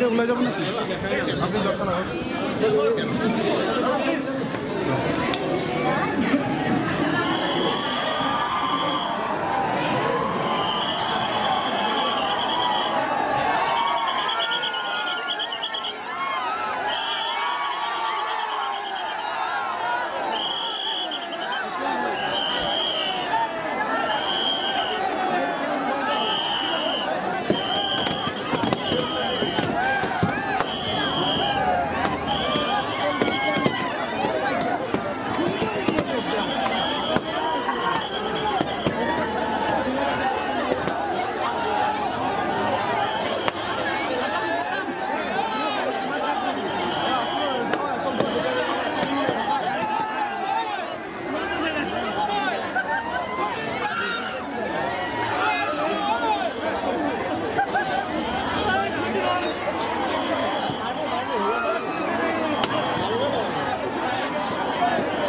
ওলাই যাব নাকি আপনি দৰ্শন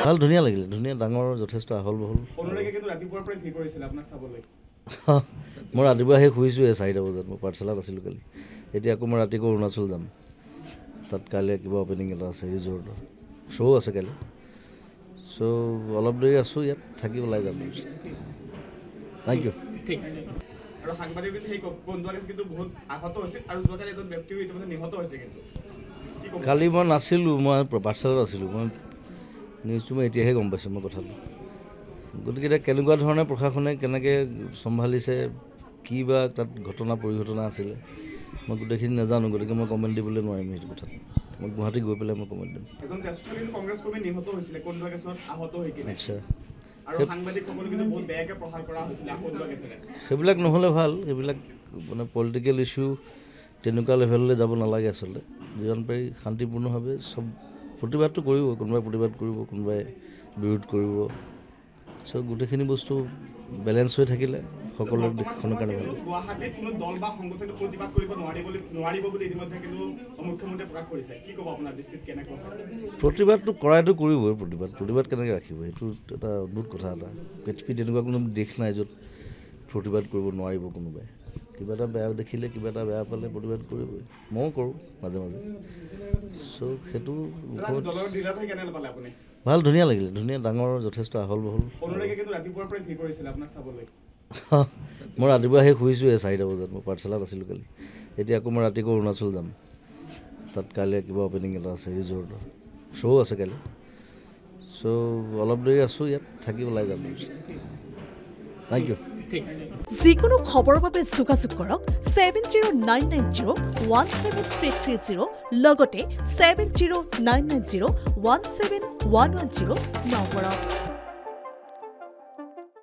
ভাল ধুনীয়া লাগিলে ধুনীয়া ডাঙৰ যথেষ্ট আহল বহল মই ৰাতিপুৱা সেই শুইছোঁহে 4টা বজাত মই পাঠশালাত আছিলোঁ কালি এতিয়া আকৌ মই ৰাতিকৈ অৰুণাচল যাম তাত কাইলৈ কিবা অপেনিং এটা আছে ৰিজৰ্টৰ শ্ব' আছে কাইলৈ চ' অলপ দেৰি আছোঁ ইয়াত থাকি ওলাই যাম থেংক ইউ কালি মই নাছিলোঁ মই পাঠশালাত আছিলোঁ মই নিউজটো মই এতিয়াহে গম পাইছোঁ মই কথাটো গতিকে এতিয়া কেনেকুৱা ধৰণে প্ৰশাসনে কেনেকৈ চম্ভালিছে কি বা তাত ঘটনা পৰিঘটনা আছিলে মই গোটেইখিনি নাজানো গতিকে মই কমেণ্ট দিবলৈ নোৱাৰিম সেইটো কথাত মই গুৱাহাটী গৈ পেলাই মই কমেণ্ট দিম আচ্ছা সেইবিলাক নহ'লে ভাল সেইবিলাক মানে পলিটিকেল ইছ্যু তেনেকুৱা লেভেললৈ যাব নালাগে আচলতে যিমান পাৰি শান্তিপূৰ্ণভাৱে চব প্ৰতিবাদটো কৰিব কোনোবাই প্ৰতিবাদ কৰিব কোনোবাই বিৰোধ কৰিব চ' গোটেইখিনি বস্তু বেলেঞ্চ হৈ থাকিলে সকলো দেশখনৰ কাৰণে ভাল প্ৰতিবাদটো কৰাইতো কৰিবই প্ৰতিবাদ কেনেকৈ ৰাখিব সেইটো এটা অদ্ভুত কথা এটা পৃথিৱীত তেনেকুৱা কোনো দেশ নাই য'ত প্ৰতিবাদ কৰিব নোৱাৰিব কোনোবাই কিবা এটা বেয়া দেখিলে কিবা এটা বেয়া পালে প্ৰতিবাদ কৰিবই ময়ো কৰোঁ মাজে মাজে চ' সেইটো ভাল ধুনীয়া লাগিলে ধুনীয়া ডাঙৰ যথেষ্ট আহল বহল মই ৰাতিপুৱা সেই শুইছোঁহে 4টা বজাত মই পাঠশালাত আছিলোঁ কালি এতিয়া আকৌ মই ৰাতিকৈ অৰুণাচল যাম তাত কাইলৈ কিবা অপেনিং এটা আছে ৰিজৰ্টৰ শ্ব' আছে কাইলৈ চ' অলপ দেৰি আছোঁ ইয়াত থাকি ওলাই যাম থেংক ইউ যিকোনো খবৰৰ বাবে যোগাযোগ কৰক 7099017330 লগতে 7099017110 নম্বৰত।